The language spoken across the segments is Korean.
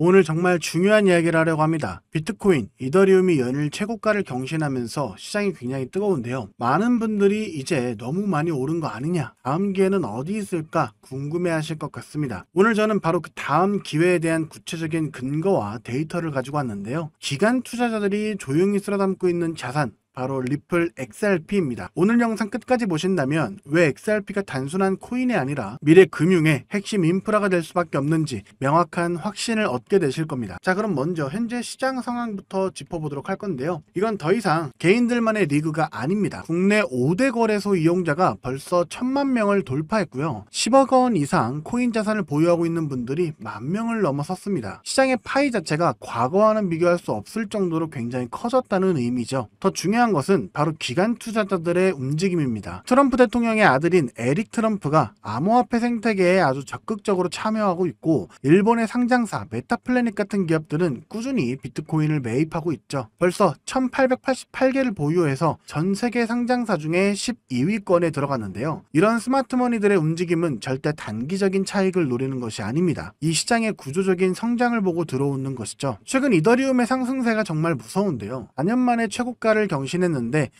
오늘 정말 중요한 이야기를 하려고 합니다. 비트코인, 이더리움이 연일 최고가를 경신하면서 시장이 굉장히 뜨거운데요. 많은 분들이 이제 너무 많이 오른 거 아니냐, 다음 기회는 어디 있을까 궁금해 하실 것 같습니다. 오늘 저는 바로 그 다음 기회에 대한 구체적인 근거와 데이터를 가지고 왔는데요. 기관 투자자들이 조용히 쓸어담고 있는 자산, 바로 리플 XRP입니다. 오늘 영상 끝까지 보신다면 왜 XRP가 단순한 코인이 아니라 미래 금융의 핵심 인프라가 될 수밖에 없는지 명확한 확신을 얻게 되실 겁니다. 자, 그럼 먼저 현재 시장 상황부터 짚어보도록 할 건데요. 이건 더 이상 개인들만의 리그가 아닙니다. 국내 5대 거래소 이용자가 벌써 1000만 명을 돌파했고요. 10억 원 이상 코인 자산을 보유하고 있는 분들이 10,000명을 넘어섰습니다. 시장의 파이 자체가 과거와는 비교할 수 없을 정도로 굉장히 커졌다는 의미죠. 더 중요한 것은 바로 기관 투자자들의 움직임입니다. 트럼프 대통령의 아들인 에릭 트럼프가 암호화폐 생태계에 아주 적극적으로 참여하고 있고, 일본의 상장사 메타플래닛 같은 기업들은 꾸준히 비트코인을 매입하고 있죠. 벌써 1888개를 보유해서 전 세계 상장사 중에 12위권에 들어갔는데요. 이런 스마트머니들의 움직임은 절대 단기적인 차익을 노리는 것이 아닙니다. 이 시장의 구조적인 성장을 보고 들어오는 것이죠. 최근 이더리움의 상승세가 정말 무서운데요. 4년 만에 최고가를 경신했는데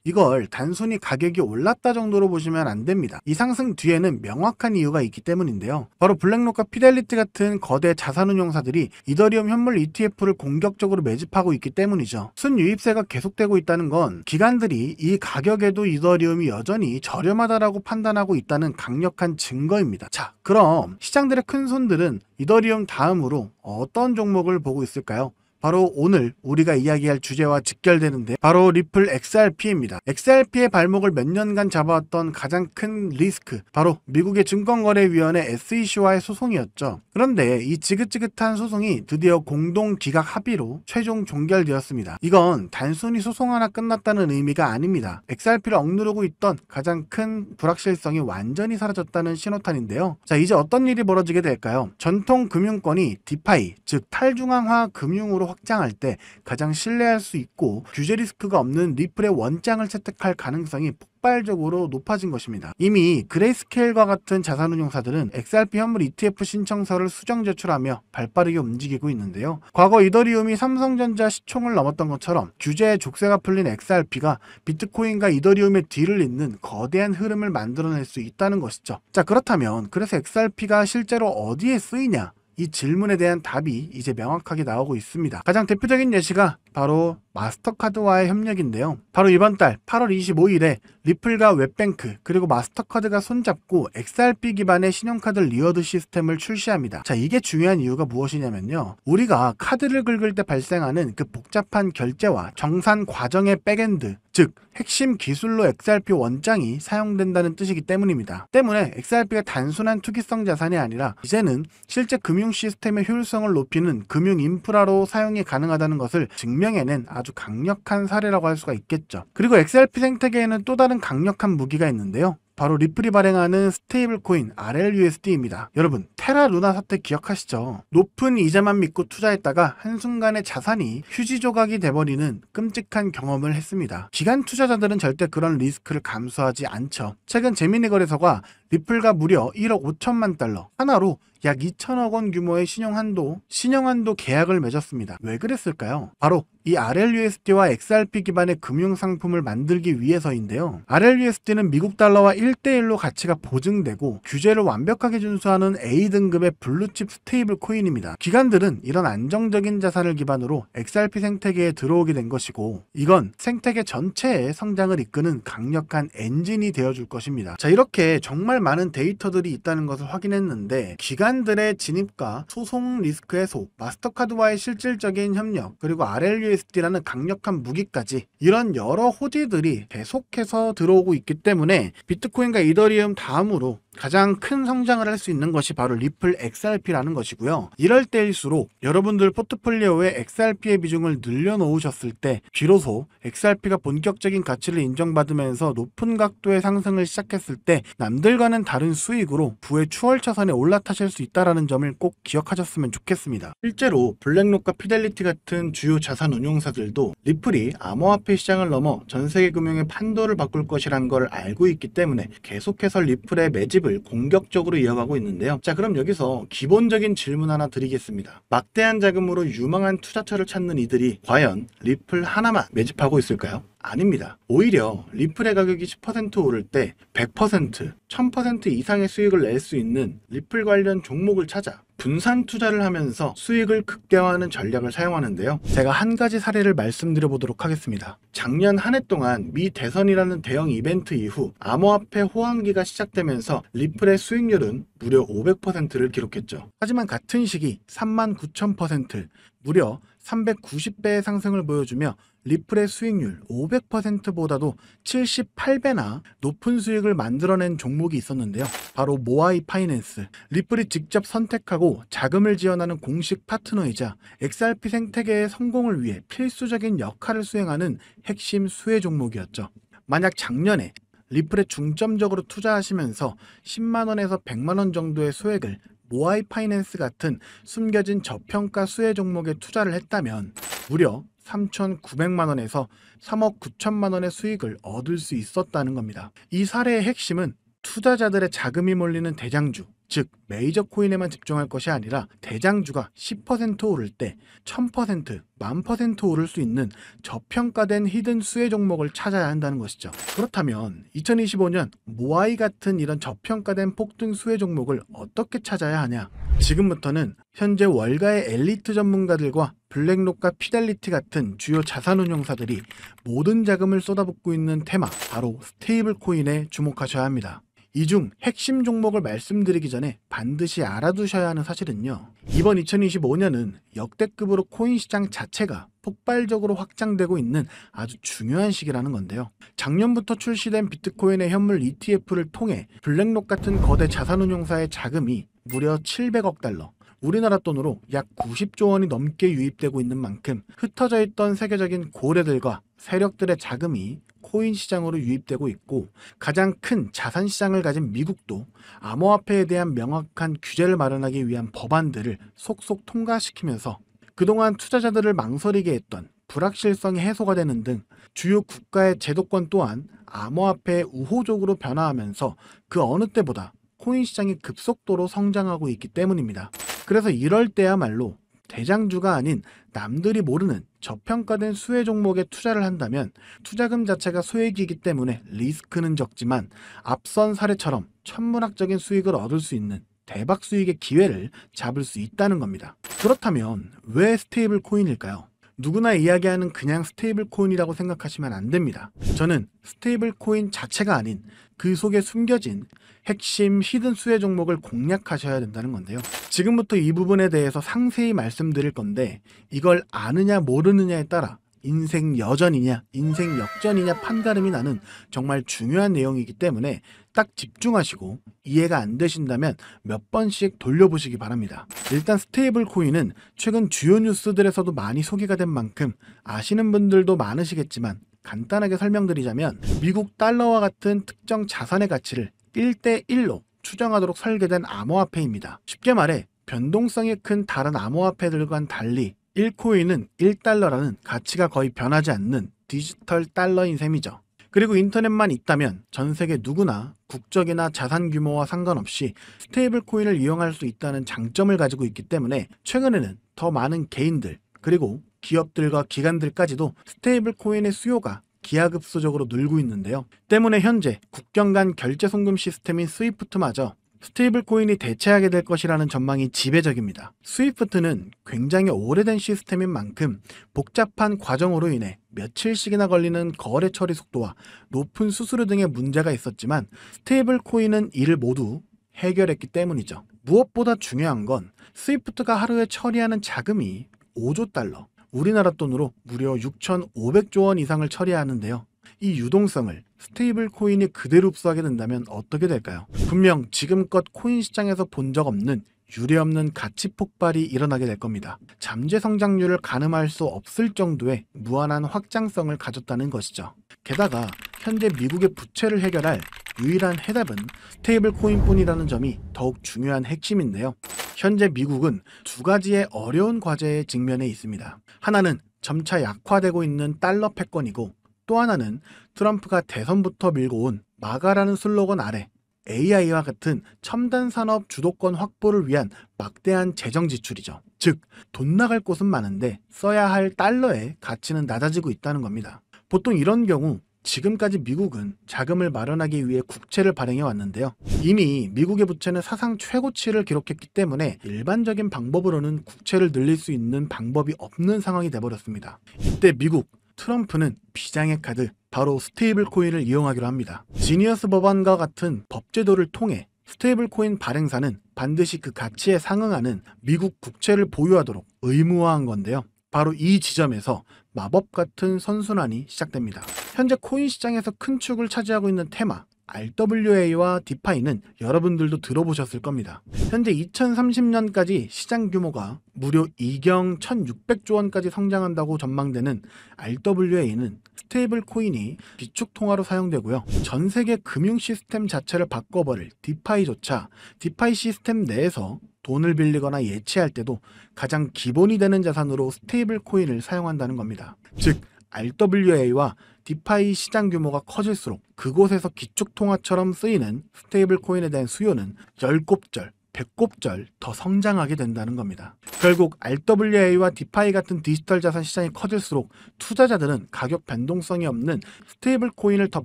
이걸 단순히 가격이 올랐다 정도로 보시면 안 됩니다. 이 상승 뒤에는 명확한 이유가 있기 때문인데요. 바로 블랙록과 피델리티 같은 거대 자산운용사들이 이더리움 현물 ETF를 공격적으로 매집하고 있기 때문이죠. 순유입세가 계속되고 있다는 건 기관들이 이 가격에도 이더리움이 여전히 저렴하다라고 판단하고 있다는 강력한 증거입니다. 자, 그럼 시장들의 큰 손들은 이더리움 다음으로 어떤 종목을 보고 있을까요? 바로 오늘 우리가 이야기할 주제와 직결되는데 바로 리플 XRP입니다. XRP의 발목을 몇 년간 잡아왔던 가장 큰 리스크, 바로 미국의 증권거래위원회 SEC와의 소송이었죠. 그런데 이 지긋지긋한 소송이 드디어 공동기각 합의로 최종 종결되었습니다. 이건 단순히 소송 하나 끝났다는 의미가 아닙니다. XRP를 억누르고 있던 가장 큰 불확실성이 완전히 사라졌다는 신호탄인데요. 자, 이제 어떤 일이 벌어지게 될까요? 전통 금융권이 디파이, 즉 탈중앙화 금융으로 확장할 때 가장 신뢰할 수 있고 규제 리스크가 없는 리플의 원장을 채택할 가능성이 폭발적으로 높아진 것입니다. 이미 그레이스케일과 같은 자산운용사들은 XRP 현물 ETF 신청서를 수정 제출하며 발빠르게 움직이고 있는데요. 과거 이더리움이 삼성전자 시총을 넘었던 것처럼 규제의 족쇄가 풀린 XRP가 비트코인과 이더리움의 뒤를 잇는 거대한 흐름을 만들어낼 수 있다는 것이죠. 자, 그렇다면 그래서 XRP가 실제로 어디에 쓰이냐? 이 질문에 대한 답이 이제 명확하게 나오고 있습니다. 가장 대표적인 예시가 바로 마스터카드와의 협력인데요. 바로 이번 달 8월 25일에 리플과 웹뱅크 그리고 마스터카드가 손잡고 XRP 기반의 신용카드 리워드 시스템을 출시합니다. 자, 이게 중요한 이유가 무엇이냐면요. 우리가 카드를 긁을 때 발생하는 그 복잡한 결제와 정산 과정의 백엔드, 즉 핵심 기술로 XRP 원장이 사용된다는 뜻이기 때문입니다. 때문에 XRP가 단순한 투기성 자산이 아니라 이제는 실제 금융 시스템의 효율성을 높이는 금융 인프라로 사용이 가능하다는 것을 증명해낸 아주 강력한 사례라고 할 수가 있겠죠. 그리고 XRP 생태계에는 또 다른 강력한 무기가 있는데요. 바로 리플이 발행하는 스테이블 코인 RLUSD입니다. 여러분, 테라 루나 사태 기억하시죠? 높은 이자만 믿고 투자했다가 한순간에 자산이 휴지 조각이 돼버리는 끔찍한 경험을 했습니다. 기관 투자자들은 절대 그런 리스크를 감수하지 않죠. 최근 제미니 거래소가 리플과 무려 1억 5천만 달러, 하나로 약 2천억 원 규모의 신용한도 계약을 맺었습니다. 왜 그랬을까요? 바로 이 RLUSD와 XRP 기반의 금융상품을 만들기 위해서인데요. RLUSD는 미국 달러와 1대1로 가치가 보증되고 규제를 완벽하게 준수하는 A등급의 블루칩 스테이블 코인입니다. 기관들은 이런 안정적인 자산을 기반으로 XRP 생태계에 들어오게 된 것이고, 이건 생태계 전체의 성장을 이끄는 강력한 엔진이 되어줄 것입니다. 자, 이렇게 정말 많은 데이터들이 있다는 것을 확인했는데, 기관들의 진입과 소송 리스크 해소, 마스터카드와의 실질적인 협력, 그리고 RLUSD라는 강력한 무기까지, 이런 여러 호재들이 계속해서 들어오고 있기 때문에 비트코인과 이더리움 다음으로 가장 큰 성장을 할 수 있는 것이 바로 리플 XRP라는 것이고요. 이럴 때일수록 여러분들 포트폴리오에 XRP의 비중을 늘려놓으셨을 때 비로소 XRP가 본격적인 가치를 인정받으면서 높은 각도의 상승을 시작했을 때 남들과는 다른 수익으로 부의 추월차선에 올라타실 수 있다는 점을 꼭 기억하셨으면 좋겠습니다. 실제로 블랙록과 피델리티 같은 주요 자산 운용사들도 리플이 암호화폐 시장을 넘어 전세계 금융의 판도를 바꿀 것이란 걸 알고 있기 때문에 계속해서 리플에 매집 수입을 공격적으로 이어가고 있는데요. 자, 그럼 여기서 기본적인 질문 하나 드리겠습니다. 막대한 자금으로 유망한 투자처를 찾는 이들이 과연 리플 하나만 매집하고 있을까요? 아닙니다. 오히려 리플의 가격이 10% 오를 때 100%, 1000% 이상의 수익을 낼 수 있는 리플 관련 종목을 찾아 분산 투자를 하면서 수익을 극대화하는 전략을 사용하는데요. 제가 한 가지 사례를 말씀드려 보도록 하겠습니다. 작년 한 해 동안 미 대선이라는 대형 이벤트 이후 암호화폐 호황기가 시작되면서 리플의 수익률은 무려 500%를 기록했죠. 하지만 같은 시기 39,000%, 무려 390배의 상승을 보여주며 리플의 수익률 500%보다도 78배나 높은 수익을 만들어낸 종목이 있었는데요. 바로 모아이 파이낸스. 리플이 직접 선택하고 자금을 지원하는 공식 파트너이자 XRP 생태계의 성공을 위해 필수적인 역할을 수행하는 핵심 수혜 종목이었죠. 만약 작년에 리플에 중점적으로 투자하시면서 10만원에서 100만원 정도의 소액을 모아이 파이낸스 같은 숨겨진 저평가 수혜 종목에 투자를 했다면 무려 3,900만원에서 3억 9천만원의 수익을 얻을 수 있었다는 겁니다. 이 사례의 핵심은 투자자들의 자금이 몰리는 대장주, 즉 메이저 코인에만 집중할 것이 아니라 대장주가 10% 오를 때 1000%, 10,000% 오를 수 있는 저평가된 히든 수혜 종목을 찾아야 한다는 것이죠. 그렇다면 2025년 모아이 같은 이런 저평가된 폭등 수혜 종목을 어떻게 찾아야 하냐? 지금부터는 현재 월가의 엘리트 전문가들과 블랙록과 피델리티 같은 주요 자산운용사들이 모든 자금을 쏟아붓고 있는 테마, 바로 스테이블 코인에 주목하셔야 합니다. 이 중 핵심 종목을 말씀드리기 전에 반드시 알아두셔야 하는 사실은요. 이번 2025년은 역대급으로 코인 시장 자체가 폭발적으로 확장되고 있는 아주 중요한 시기라는 건데요. 작년부터 출시된 비트코인의 현물 ETF를 통해 블랙록 같은 거대 자산운용사의 자금이 무려 700억 달러, 우리나라 돈으로 약 90조 원이 넘게 유입되고 있는 만큼 흩어져 있던 세계적인 고래들과 세력들의 자금이 코인 시장으로 유입되고 있고, 가장 큰 자산 시장을 가진 미국도 암호화폐에 대한 명확한 규제를 마련하기 위한 법안들을 속속 통과시키면서 그동안 투자자들을 망설이게 했던 불확실성이 해소가 되는 등 주요 국가의 제도권 또한 암호화폐에 우호적으로 변화하면서 그 어느 때보다 코인 시장이 급속도로 성장하고 있기 때문입니다. 그래서 이럴 때야말로 대장주가 아닌 남들이 모르는 저평가된 수혜 종목에 투자를 한다면 투자금 자체가 소액이기 때문에 리스크는 적지만 앞선 사례처럼 천문학적인 수익을 얻을 수 있는 대박 수익의 기회를 잡을 수 있다는 겁니다. 그렇다면 왜 스테이블 코인일까요? 누구나 이야기하는 그냥 스테이블 코인이라고 생각하시면 안 됩니다. 저는 스테이블 코인 자체가 아닌 그 속에 숨겨진 핵심 히든 수혜 종목을 공략하셔야 된다는 건데요. 지금부터 이 부분에 대해서 상세히 말씀드릴 건데, 이걸 아느냐 모르느냐에 따라 인생 여전이냐 인생 역전이냐 판가름이 나는 정말 중요한 내용이기 때문에 딱 집중하시고 이해가 안 되신다면 몇 번씩 돌려보시기 바랍니다. 일단 스테이블 코인은 최근 주요 뉴스들에서도 많이 소개가 된 만큼 아시는 분들도 많으시겠지만, 간단하게 설명드리자면 미국 달러와 같은 특정 자산의 가치를 1대1로 추정하도록 설계된 암호화폐입니다. 쉽게 말해 변동성이 큰 다른 암호화폐들과는 달리 1코인은 1달러라는 가치가 거의 변하지 않는 디지털 달러인 셈이죠. 그리고 인터넷만 있다면 전 세계 누구나 국적이나 자산 규모와 상관없이 스테이블 코인을 이용할 수 있다는 장점을 가지고 있기 때문에 최근에는 더 많은 개인들, 그리고 기업들과 기관들까지도 스테이블 코인의 수요가 기하급수적으로 늘고 있는데요. 때문에 현재 국경 간 결제 송금 시스템인 스위프트마저 스테이블 코인이 대체하게 될 것이라는 전망이 지배적입니다. 스위프트는 굉장히 오래된 시스템인 만큼 복잡한 과정으로 인해 며칠씩이나 걸리는 거래 처리 속도와 높은 수수료 등의 문제가 있었지만, 스테이블 코인은 이를 모두 해결했기 때문이죠. 무엇보다 중요한 건 스위프트가 하루에 처리하는 자금이 5조 달러, 우리나라 돈으로 무려 6,500조 원 이상을 처리하는데요. 이 유동성을 스테이블 코인이 그대로 흡수하게 된다면 어떻게 될까요? 분명 지금껏 코인 시장에서 본 적 없는 유례없는 가치 폭발이 일어나게 될 겁니다. 잠재 성장률을 가늠할 수 없을 정도의 무한한 확장성을 가졌다는 것이죠. 게다가 현재 미국의 부채를 해결할 유일한 해답은 스테이블 코인뿐이라는 점이 더욱 중요한 핵심인데요. 현재 미국은 두 가지의 어려운 과제에 직면해 있습니다. 하나는 점차 약화되고 있는 달러 패권이고, 또 하나는 트럼프가 대선부터 밀고 온 마가라는 슬로건 아래 AI와 같은 첨단 산업 주도권 확보를 위한 막대한 재정 지출이죠. 즉, 돈 나갈 곳은 많은데 써야 할 달러의 가치는 낮아지고 있다는 겁니다. 보통 이런 경우 지금까지 미국은 자금을 마련하기 위해 국채를 발행해 왔는데요. 이미 미국의 부채는 사상 최고치를 기록했기 때문에 일반적인 방법으로는 국채를 늘릴 수 있는 방법이 없는 상황이 돼버렸습니다. 이때 미국 트럼프는 비장의 카드, 바로 스테이블 코인을 이용하기로 합니다. 지니어스 법안과 같은 법제도를 통해 스테이블 코인 발행사는 반드시 그 가치에 상응하는 미국 국채를 보유하도록 의무화한 건데요. 바로 이 지점에서 마법 같은 선순환이 시작됩니다. 현재 코인 시장에서 큰 축을 차지하고 있는 테마 RWA와 디파이는 여러분들도 들어보셨을 겁니다. 현재 2030년까지 시장 규모가 무려 2경 1600조 원까지 성장한다고 전망되는 RWA는 스테이블 코인이 비축 통화로 사용되고요. 전 세계 금융 시스템 자체를 바꿔버릴 디파이조차 디파이 시스템 내에서 돈을 빌리거나 예치할 때도 가장 기본이 되는 자산으로 스테이블 코인을 사용한다는 겁니다. 즉, RWA와 디파이 시장 규모가 커질수록 그곳에서 기축통화처럼 쓰이는 스테이블 코인에 대한 수요는 10곱절, 100곱절 더 성장하게 된다는 겁니다. 결국 RWA와 디파이 같은 디지털 자산 시장이 커질수록 투자자들은 가격 변동성이 없는 스테이블 코인을 더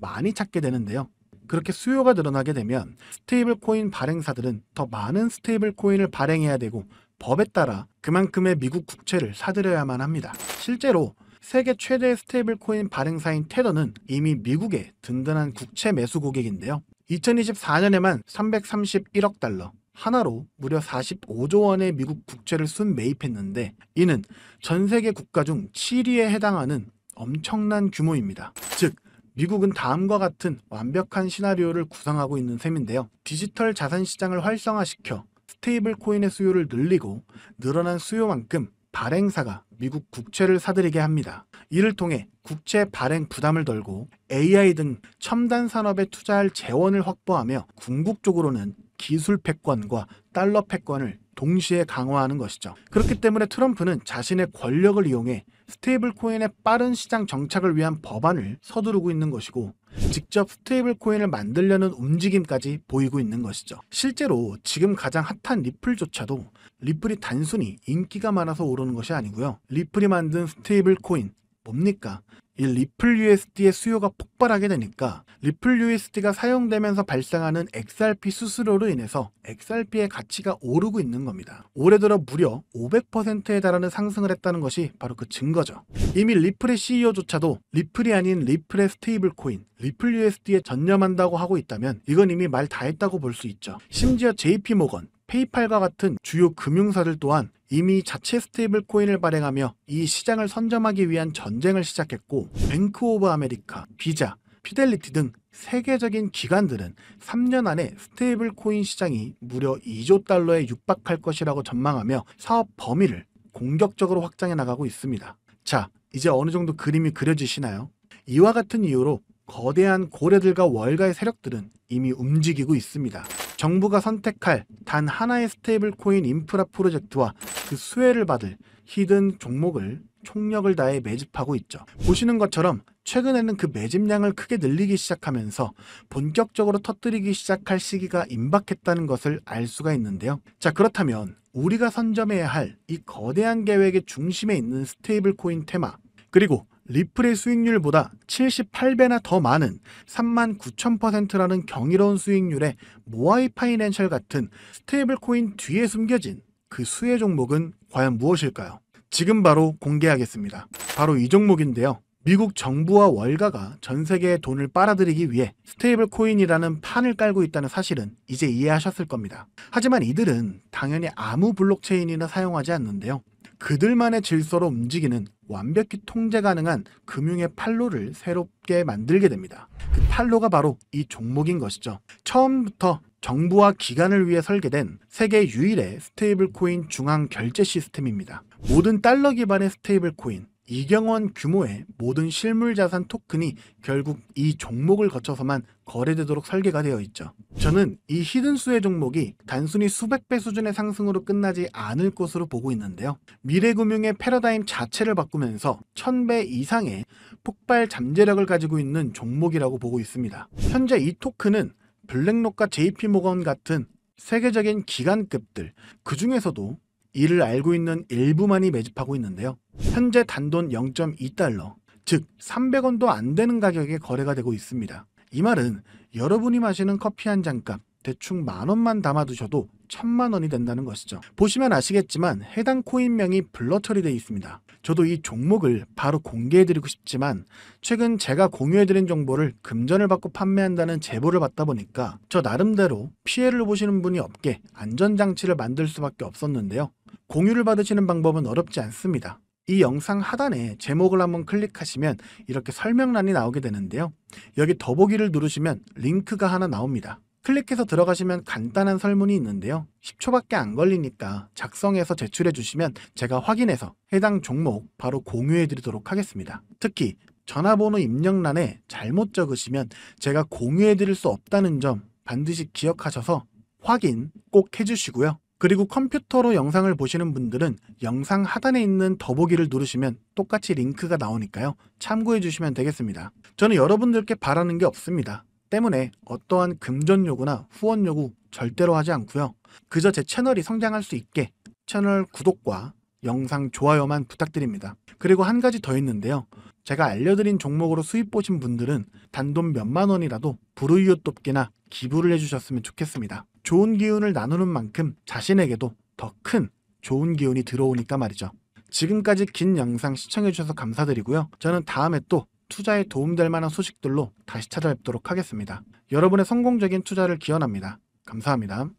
많이 찾게 되는데요. 그렇게 수요가 늘어나게 되면 스테이블 코인 발행사들은 더 많은 스테이블 코인을 발행해야 되고 법에 따라 그만큼의 미국 국채를 사들여야만 합니다. 실제로 세계 최대의 스테이블 코인 발행사인 테더는 이미 미국의 든든한 국채 매수 고객인데요. 2024년에만 331억 달러, 하나로 무려 45조 원의 미국 국채를 순매입했는데 이는 전 세계 국가 중 7위에 해당하는 엄청난 규모입니다. 즉, 미국은 다음과 같은 완벽한 시나리오를 구상하고 있는 셈인데요. 디지털 자산 시장을 활성화시켜 스테이블 코인의 수요를 늘리고 늘어난 수요만큼 발행사가 미국 국채를 사들이게 합니다. 이를 통해 국채 발행 부담을 덜고 AI 등 첨단 산업에 투자할 재원을 확보하며 궁극적으로는 기술 패권과 달러 패권을 동시에 강화하는 것이죠. 그렇기 때문에 트럼프는 자신의 권력을 이용해 스테이블 코인의 빠른 시장 정착을 위한 법안을 서두르고 있는 것이고 직접 스테이블 코인을 만들려는 움직임까지 보이고 있는 것이죠. 실제로 지금 가장 핫한 리플조차도 리플이 단순히 인기가 많아서 오르는 것이 아니고요. 리플이 만든 스테이블 코인 뭡니까? 이 리플 USD의 수요가 폭발하게 되니까 리플 USD가 사용되면서 발생하는 XRP 수수료로 인해서 XRP의 가치가 오르고 있는 겁니다. 올해 들어 무려 500%에 달하는 상승을 했다는 것이 바로 그 증거죠. 이미 리플의 CEO조차도 리플이 아닌 리플의 스테이블 코인, 리플 USD에 전념한다고 하고 있다면 이건 이미 말 다 했다고 볼 수 있죠. 심지어 JP모건, 페이팔과 같은 주요 금융사들 또한 이미 자체 스테이블 코인을 발행하며 이 시장을 선점하기 위한 전쟁을 시작했고 뱅크 오브 아메리카, 비자, 피델리티 등 세계적인 기관들은 3년 안에 스테이블 코인 시장이 무려 2조 달러에 육박할 것이라고 전망하며 사업 범위를 공격적으로 확장해 나가고 있습니다. 자, 이제 어느 정도 그림이 그려지시나요? 이와 같은 이유로 거대한 고래들과 월가의 세력들은 이미 움직이고 있습니다. 정부가 선택할 단 하나의 스테이블 코인 인프라 프로젝트와 그 수혜를 받을 히든 종목을 총력을 다해 매집하고 있죠. 보시는 것처럼 최근에는 그 매집량을 크게 늘리기 시작하면서 본격적으로 터뜨리기 시작할 시기가 임박했다는 것을 알 수가 있는데요. 자, 그렇다면 우리가 선점해야 할 이 거대한 계획의 중심에 있는 스테이블 코인 테마, 그리고 리플의 수익률보다 78배나 더 많은 39,000%라는 경이로운 수익률의 모아이 파이낸셜 같은 스테이블 코인 뒤에 숨겨진 그 수혜 종목은 과연 무엇일까요? 지금 바로 공개하겠습니다. 바로 이 종목인데요. 미국 정부와 월가가 전 세계의 돈을 빨아들이기 위해 스테이블 코인이라는 판을 깔고 있다는 사실은 이제 이해하셨을 겁니다. 하지만 이들은 당연히 아무 블록체인이나 사용하지 않는데요. 그들만의 질서로 움직이는 완벽히 통제 가능한 금융의 판로를 새롭게 만들게 됩니다. 그 판로가 바로 이 종목인 것이죠. 처음부터 정부와 기관을 위해 설계된 세계 유일의 스테이블 코인 중앙 결제 시스템입니다. 모든 달러 기반의 스테이블 코인, 2경원 규모의 모든 실물 자산 토큰이 결국 이 종목을 거쳐서만 거래되도록 설계가 되어 있죠. 저는 이 히든 수혜 종목이 단순히 수백 배 수준의 상승으로 끝나지 않을 것으로 보고 있는데요. 미래금융의 패러다임 자체를 바꾸면서 1000배 이상의 폭발 잠재력을 가지고 있는 종목이라고 보고 있습니다. 현재 이 토큰은 블랙록과 JP모건 같은 세계적인 기관급들, 그 중에서도 이를 알고 있는 일부만이 매집하고 있는데요. 현재 단돈 0.2달러, 즉 300원도 안 되는 가격에 거래가 되고 있습니다. 이 말은 여러분이 마시는 커피 한 잔값 대충 10,000원만 담아두셔도 10,000원이 된다는 것이죠. 보시면 아시겠지만 해당 코인명이 블러 처리되어 있습니다. 저도 이 종목을 바로 공개해드리고 싶지만 최근 제가 공유해드린 정보를 금전을 받고 판매한다는 제보를 받다 보니까 저 나름대로 피해를 보시는 분이 없게 안전장치를 만들 수밖에 없었는데요. 공유를 받으시는 방법은 어렵지 않습니다. 이 영상 하단에 제목을 한번 클릭하시면 이렇게 설명란이 나오게 되는데요. 여기 더보기를 누르시면 링크가 하나 나옵니다. 클릭해서 들어가시면 간단한 설문이 있는데요. 10초밖에 안 걸리니까 작성해서 제출해 주시면 제가 확인해서 해당 종목 바로 공유해 드리도록 하겠습니다. 특히 전화번호 입력란에 잘못 적으시면 제가 공유해 드릴 수 없다는 점 반드시 기억하셔서 확인 꼭 해주시고요. 그리고 컴퓨터로 영상을 보시는 분들은 영상 하단에 있는 더보기를 누르시면 똑같이 링크가 나오니까요. 참고해 주시면 되겠습니다. 저는 여러분들께 바라는 게 없습니다. 때문에 어떠한 금전 요구나 후원 요구 절대로 하지 않고요. 그저 제 채널이 성장할 수 있게 채널 구독과 영상 좋아요만 부탁드립니다. 그리고 한 가지 더 있는데요. 제가 알려드린 종목으로 수익 보신 분들은 단돈 몇만 원이라도 불우이웃 돕기나 기부를 해주셨으면 좋겠습니다. 좋은 기운을 나누는 만큼 자신에게도 더 큰 좋은 기운이 들어오니까 말이죠. 지금까지 긴 영상 시청해주셔서 감사드리고요. 저는 다음에 또 투자에 도움될 만한 소식들로 다시 찾아뵙도록 하겠습니다. 여러분의 성공적인 투자를 기원합니다. 감사합니다.